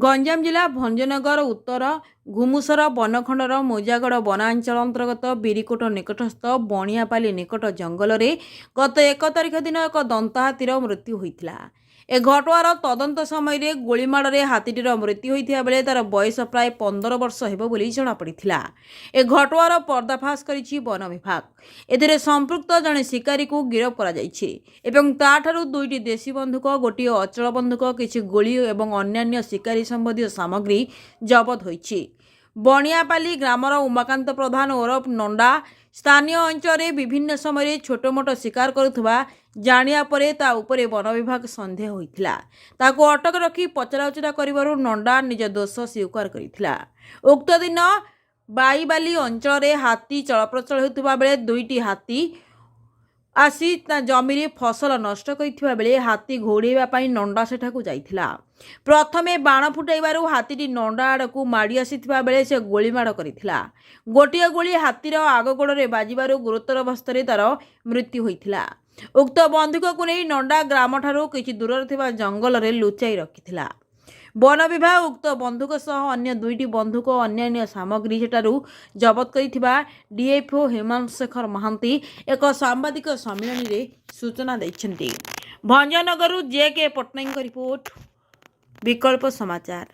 ଗଞ୍ଜାମ ଜିଲ୍ଲା ଭଞ୍ଜନଗର ଉତ୍ତର ଘୁମୁସର ବନଖଣ୍ଡର ମୋଜାଗଡ଼ ବନାଞ୍ଚଳ ଅନ୍ତର୍ଗତ ବିରିକୋଟ ନିକଟସ୍ଥ ବଣିଆପାଲି ନିକଟ ଜଙ୍ଗଲରେ ଗତ 1 ତାରିଖ ଦିନ ଏକ ଦନ୍ତାହାତୀର ମୃତ୍ୟୁ ହୋଇଥିଲା। ଏ ଘଟଣାର ତଦନ୍ତ ସମୟରେ ଗୁଳିମାଡ଼ରେ ହାତୀଟିର ମୃତ୍ୟୁ ହୋଇଥିବା ବେଳେ ତାର ବୟସ ପ୍ରାୟ 15 ବର୍ଷ ହେବ ବୋଲି ଜଣାପଡ଼ିଥିଲା। ଏ ଘଟଣାର ପର୍ଦ୍ଦାଫାଶ କରିଛି ବନ ବିଭାଗ। ଏଥିରେ ସମ୍ପୃକ୍ତ ଜଣେ ଶିକାରୀକୁ ଗିରଫ କରାଯାଇଛି ଏବଂ ତାଠାରୁ 2ଟି ଦେଶୀ ବନ୍ଧୁକ, ଗୋଟିଏ ଅଚଳ ବନ୍ଧୁକ, କିଛି ଗୁଳି ଏବଂ ଅନ୍ୟାନ୍ୟ ଶିକାରୀ ସମ୍ବନ୍ଧୀୟ ସାମଗ୍ରୀ ଜବତ ହୋଇଛି। ବଣିଆପାଲି ଗ୍ରାମର ଉମାକାନ୍ତ ପ୍ରଧାନ ଓରଫ ନଣ୍ଡା ସ୍ଥାନୀୟ ଅଞ୍ଚଳରେ ବିଭିନ୍ନ ସମୟରେ ଛୋଟମୋଟ ଶିକାର କରୁଥିବା ଜାଣିବା ପରେ ତା ଉପରେ ବନ ବିଭାଗ ସନ୍ଦେହ ହୋଇଥିଲା। ତାକୁ ଅଟକ ରଖି ପଚରାଉଚରା କରିବାରୁ ନଣ୍ଡା ନିଜ ଦୋଷ ସ୍ୱୀକାର କରିଥିଲା। ଉକ୍ତ ଦିନ ବାଇବାଲି ଅଞ୍ଚଳରେ ହାତୀ ଚଳପ୍ରଚଳ ହେଉଥିବା ବେଳେ 2ଟି ହାତୀ ଆସି ତା ଜମିରେ ଫସଲ ନଷ୍ଟ କରିଥିବା ବେଳେ ହାତୀ ଘଉଡ଼ାଇବା ପାଇଁ ନଣ୍ଡା ସେଠାକୁ ଯାଇଥିଲା। ପ୍ରଥମେ ବାଣ ଫୁଟାଇବାରୁ ହାତୀଟି ନଣ୍ଡା ଆଡ଼କୁ ମାଡ଼ି ଆସିଥିବା ବେଳେ ସେ ଗୁଳିମାଡ଼ କରିଥିଲା। ଗୋଟିଏ ଗୁଳି ହାତୀର ଆଗ ଗୋଡ଼ରେ ବାଜିବାରୁ ଗୁରୁତର ଅବସ୍ଥାରେ ତାର ମୃତ୍ୟୁ ହୋଇଥିଲା। ଉକ୍ତ ବନ୍ଧୁକକୁ ନେଇ ନଣ୍ଡା ଗ୍ରାମଠାରୁ କିଛି ଦୂରରେ ଥିବା ଜଙ୍ଗଲରେ ଲୁଚାଇ ରଖିଥିଲା। ବନ ବିଭାଗ ଉକ୍ତ ବନ୍ଧୁକ ସହ ଅନ୍ୟ 2ଟି ବନ୍ଧୁକ ଓ ଅନ୍ୟାନ୍ୟ ସାମଗ୍ରୀ ସେଠାରୁ ଜବତ କରିଥିବା ଡିଏଫ୍ଓ ହେମନ୍ତ ଶେଖର ମହାନ୍ତି ଏକ ସାମ୍ବାଦିକ ସମ୍ମିଳନୀରେ ସୂଚନା ଦେଇଛନ୍ତି। ଭଞ୍ଜନଗରରୁ ଜେ.କେ. ପଟ୍ଟନାୟକଙ୍କ ରିପୋର୍ଟ, ବିକଳ୍ପ ସମାଚାର।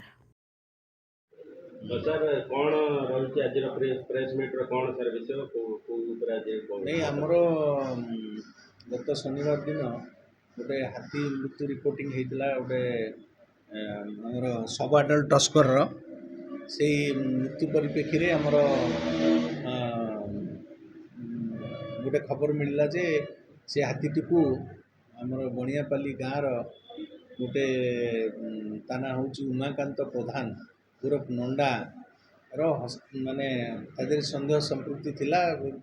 ସାର୍ କ'ଣ ରହିଛି ଆଜିର ପ୍ରେସ୍ ମିଟ୍ର କ'ଣ ସାର୍ ବିଷୟ ଉପରେ ଆଜି नहीं आमर गत शनिवार दिन गोटे हाथी मृत्यु रिपोर्टिंग होता गोटे आमर सब आडल्ट टस्कर से मृत्यु परिप्रेक्षी रे आमर गोटे खबर मिलला जे से हाथीटी को आमर बणियापाली गाँव गोटे ताना हूँ उमाकांत प्रधान उर्फ नंडा माने तादेह सन्देह संपृक्ति थिला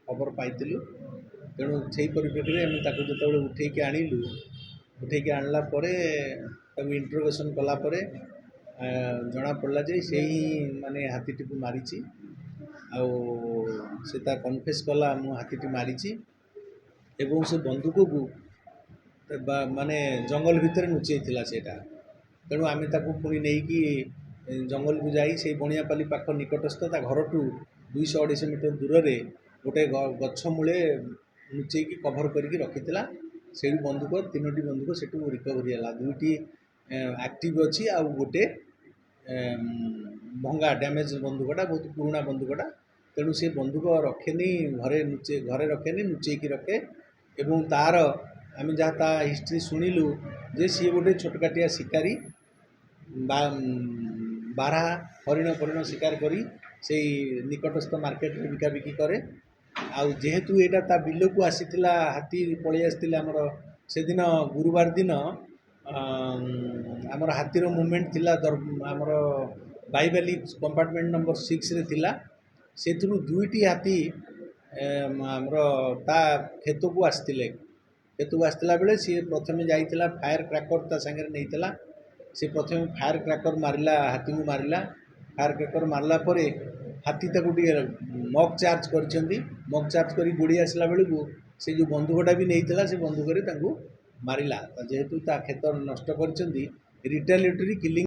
खबर पाइलु। तेणु से परिप्रेक्षी में जो उठेकी आणलु उठेकी आणला इंटरोगेशन कलापर जना पड़ा जे से ही माने हाथीटी को मारी से कन्फेस कला मु हाथीटी मारी एवं से बंदूक को माने जंगल भितर लुचई थिला सेटा। तेणु आम पुणी नहीं कि जंगल को जाई से बणियापाली पाख निकटस्थ ता घर टू 200-250 मीटर दूर रे गोटे गछ मूले लुचेकी कभर करके रखी से बंदूक 3टी बंदूक से रिकवरी है। 2टी एक्टिव अच्छी आ गोटे भंगा डैमेज बंदूकटा बहुत पुराना बंदूकटा। तेणु से बंदूक रखेनी घरे रखेनी लुचेकी रखे एवं तार आम जहाँ हिस्ट्री शुणिलु जे सी गोटे छोटकाटिया शिकारी बारहा हरिण फरिण शिकार करी से निकटस्थ मार्केट में बिकाबिकी करे। जेहेतु यहाँ ता बिल को आसीला हाथी पलि आसते आमर से दिन गुरुवार दिन आमर हाथीर मूवमेंट थिला आमर बाईबाली कंपार्टमेंट नंबर 6 रे थिला। से 2टी हाथी आमर ता खेत को आसते बेले सी प्रथम जाइला फायर क्रैकर ता संगे नहीं से प्रथम फायर क्रैकर मारिला हाथी को मारिला। फायर क्रैकर मारला परे हाथी ताकू मक चार्ज कर गोड़ी आसला बेलू से जो बंदूकटा भी नहीं से बंदूक मारिला। जेहेतु ता खेत नष्ट कर रिटेलिएटरी किलिंग